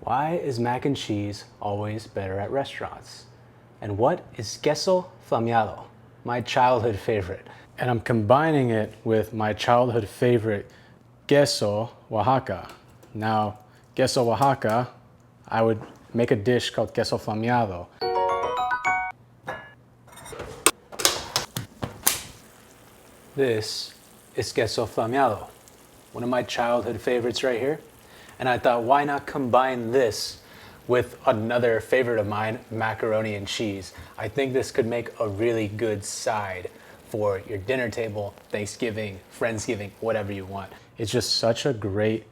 Why is mac and cheese always better at restaurants? And what is queso flameado, my childhood favorite? And I'm combining it with my childhood favorite, queso Oaxaca. Now, queso Oaxaca, I would make a dish called queso flameado. This is queso flameado, one of my childhood favorites right here. And I thought, why not combine this with another favorite of mine, macaroni and cheese? I think this could make a really good side for your dinner table, Thanksgiving, Friendsgiving, whatever you want. It's just such a great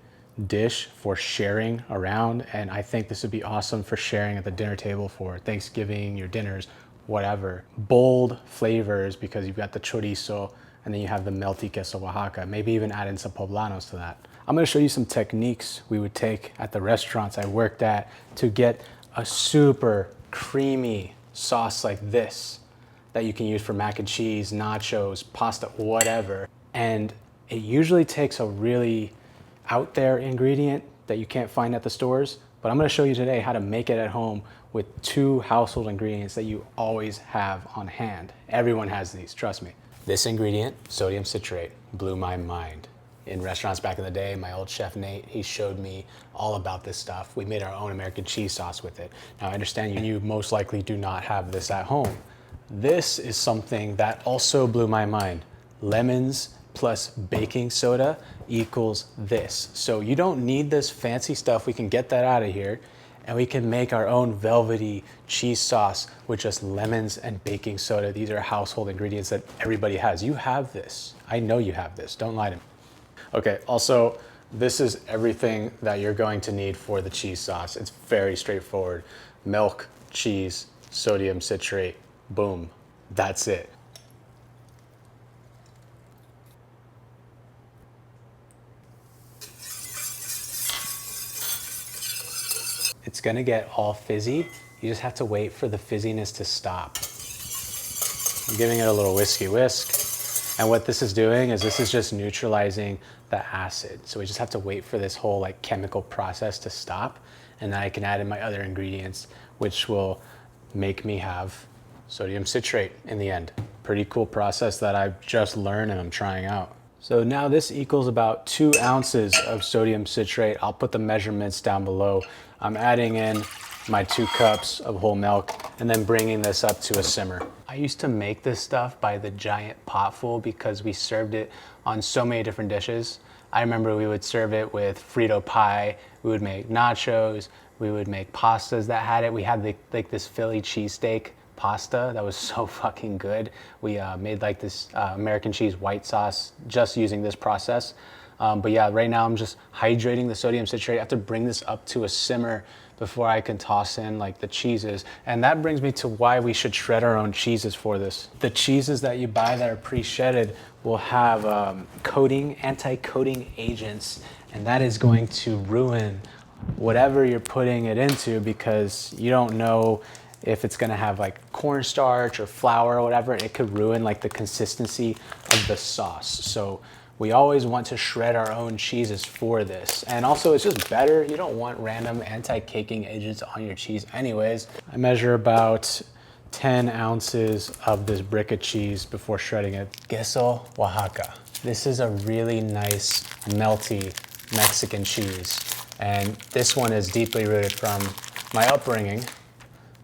dish for sharing around, and I think this would be awesome for sharing at the dinner table for Thanksgiving, your dinners, whatever. Bold flavors because you've got the chorizo and then you have the melty queso Oaxaca, maybe even add in some poblanos to that. I'm gonna show you some techniques we would take at the restaurants I worked at to get a super creamy sauce like this that you can use for mac and cheese, nachos, pasta, whatever. And it usually takes a really out there ingredient that you can't find at the stores, but I'm gonna show you today how to make it at home with 2 household ingredients that you always have on hand. Everyone has these, trust me. This ingredient, sodium citrate, blew my mind. In restaurants back in the day, my old chef Nate, he showed me all about this stuff. We made our own American cheese sauce with it. Now I understand you most likely do not have this at home. This is something that also blew my mind. Lemons plus baking soda equals this. So you don't need this fancy stuff. We can get that out of here and we can make our own velvety cheese sauce with just lemons and baking soda. These are household ingredients that everybody has. You have this. I know you have this. Don't lie to me. Okay, also, this is everything that you're going to need for the cheese sauce. It's very straightforward. Milk, cheese, sodium citrate, boom, that's it. It's gonna get all fizzy. You just have to wait for the fizziness to stop. I'm giving it a little whiskey whisk. And what this is doing is this is just neutralizing the acid. So we just have to wait for this whole like chemical process to stop. And then I can add in my other ingredients, which will make me have sodium citrate in the end. Pretty cool process that I've just learned and I'm trying out. So now this equals about 2 ounces of sodium citrate. I'll put the measurements down below. I'm adding in my 2 cups of whole milk and then bringing this up to a simmer. I used to make this stuff by the giant potful because we served it on so many different dishes. I remember we would serve it with Frito pie, we would make nachos, we would make pastas that had it. We had like this Philly cheesesteak pasta that was so fucking good. We made like this American cheese white sauce just using this process. But yeah, right now I'm just hydrating the sodium citrate. I have to bring this up to a simmer before I can toss in like the cheeses. And that brings me to why we should shred our own cheeses for this. The cheeses that you buy that are pre-shredded will have anti-coating agents, and that is going to ruin whatever you're putting it into because you don't know if it's gonna have like cornstarch or flour or whatever. It could ruin like the consistency of the sauce. So we always want to shred our own cheeses for this. And also it's just better. You don't want random anti-caking agents on your cheese anyways. I measure about 10 ounces of this brick of cheese before shredding it. Queso Oaxaca. This is a really nice melty Mexican cheese. And this one is deeply rooted from my upbringing.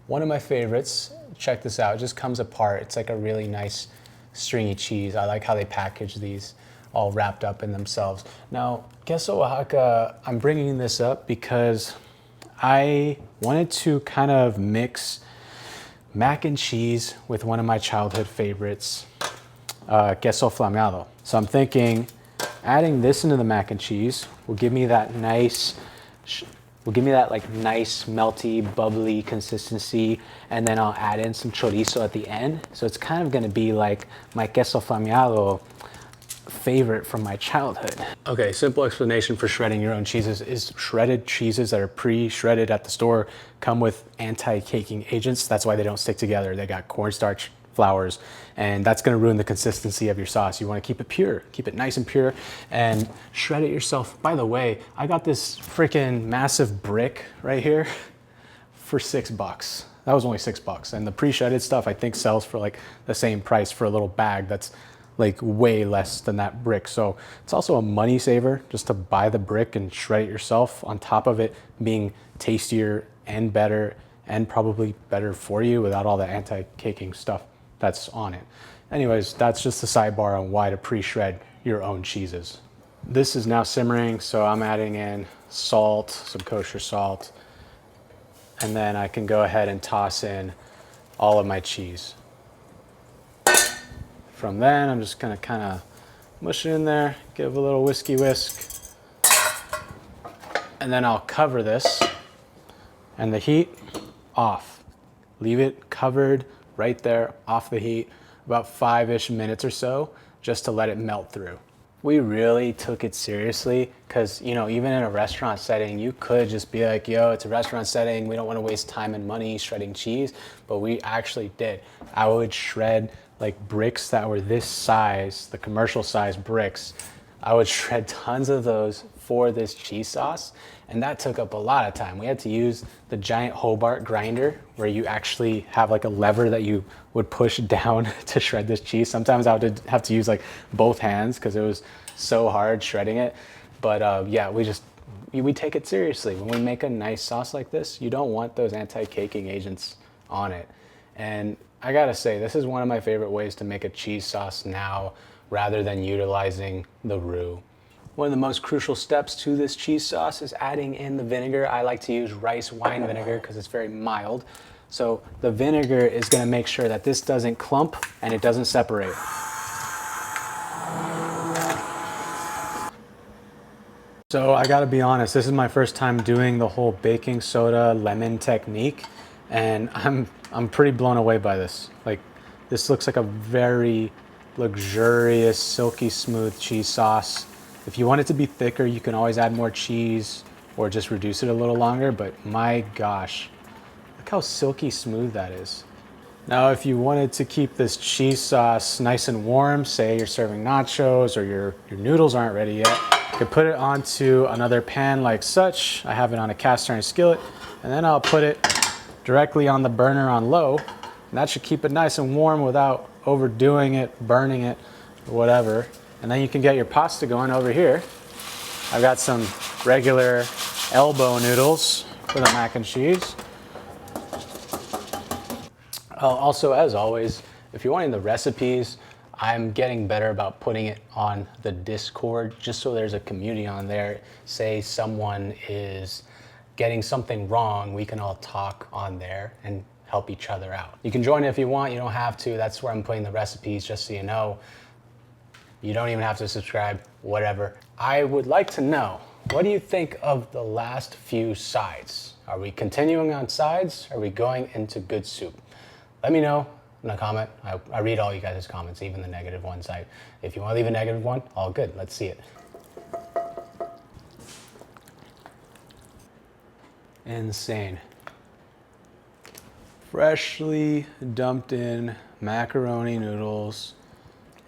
One of my favorites, check this out, it just comes apart. It's like a really nice stringy cheese. I like how they package these all wrapped up in themselves. Now, queso Oaxaca, I'm bringing this up because I wanted to kind of mix mac and cheese with one of my childhood favorites, queso flameado. So I'm thinking adding this into the mac and cheese will give me that nice like nice melty bubbly consistency, and then I'll add in some chorizo at the end. So it's kind of gonna be like my queso flameado favorite from my childhood. Okay, simple explanation for shredding your own cheeses is shredded cheeses that are pre-shredded at the store come with anti-caking agents. That's why they don't stick together. They got cornstarch, flours, and that's gonna ruin the consistency of your sauce. You wanna keep it pure, keep it nice and pure, and shred it yourself. By the way, I got this freaking massive brick right here for $6. That was only $6. And the pre-shredded stuff I think sells for like the same price for a little bag that's like way less than that brick. So it's also a money saver just to buy the brick and shred it yourself, on top of it being tastier and better and probably better for you without all the anti-caking stuff that's on it. Anyways, that's just a sidebar on why to pre-shred your own cheeses. This is now simmering, so I'm adding in salt, some kosher salt, and then I can go ahead and toss in all of my cheese. From then, I'm just gonna kind of mush it in there, give a little whiskey whisk, and then I'll cover this, and the heat off. Leave it covered right there, off the heat, about 5-ish minutes or so, just to let it melt through. We really took it seriously because, you know, even in a restaurant setting, you could just be like, yo, it's a restaurant setting, we don't want to waste time and money shredding cheese, but we actually did. I would shred like bricks that were this size, the commercial size bricks. I would shred tons of those for this cheese sauce, and that took up a lot of time. We had to use the giant Hobart grinder where you actually have like a lever that you would push down to shred this cheese. Sometimes I would have to use like both hands because it was so hard shredding it. But yeah, we take it seriously. When we make a nice sauce like this, you don't want those anti-caking agents on it. And I gotta say, this is one of my favorite ways to make a cheese sauce now, rather than utilizing the roux. One of the most crucial steps to this cheese sauce is adding in the vinegar. I like to use rice wine vinegar because it's very mild. So the vinegar is gonna make sure that this doesn't clump and it doesn't separate. So I gotta be honest, this is my first time doing the whole baking soda lemon technique, and I'm pretty blown away by this. Like, this looks like a very luxurious, silky smooth cheese sauce. If you want it to be thicker, you can always add more cheese or just reduce it a little longer, but my gosh, look how silky smooth that is. Now, if you wanted to keep this cheese sauce nice and warm, say you're serving nachos or your noodles aren't ready yet, you could put it onto another pan like such. I have it on a cast iron skillet, and then I'll put it directly on the burner on low, and that should keep it nice and warm without overdoing it, burning it, or whatever. And then you can get your pasta going over here. I've got some regular elbow noodles for the mac and cheese. Also, as always, if you're wanting the recipes, I'm getting better about putting it on the Discord, just so there's a community on there. Say someone is getting something wrong, we can all talk on there and help each other out. You can join if you want, you don't have to. That's where I'm putting the recipes, just so you know. You don't even have to subscribe, whatever. I would like to know, what do you think of the last few sides? Are we continuing on sides? Are we going into good soup? Let me know in a comment. I read all you guys' comments, even the negative ones. If you want to leave a negative one, all good, let's see it. Insane. Freshly dumped in macaroni noodles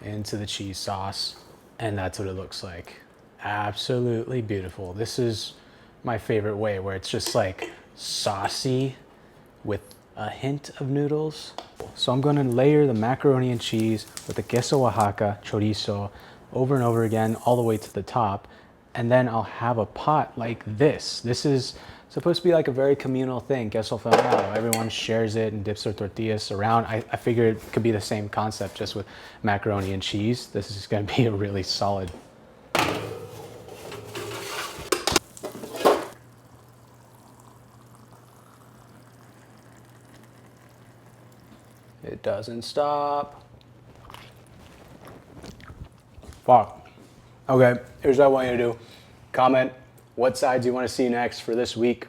into the cheese sauce, and that's what it looks like. Absolutely beautiful. This is my favorite way, where it's just like saucy with a hint of noodles. So I'm going to layer the macaroni and cheese with the queso Oaxaca chorizo over and over again, all the way to the top, and then I'll have a pot like this. This is supposed to be like a very communal thing, queso Flameado. Everyone shares it and dips their tortillas around. I figured it could be the same concept, just with macaroni and cheese. This is gonna be a really solid. It doesn't stop. Fuck. Okay, here's what I want you to do. Comment what sides you want to see next for this week.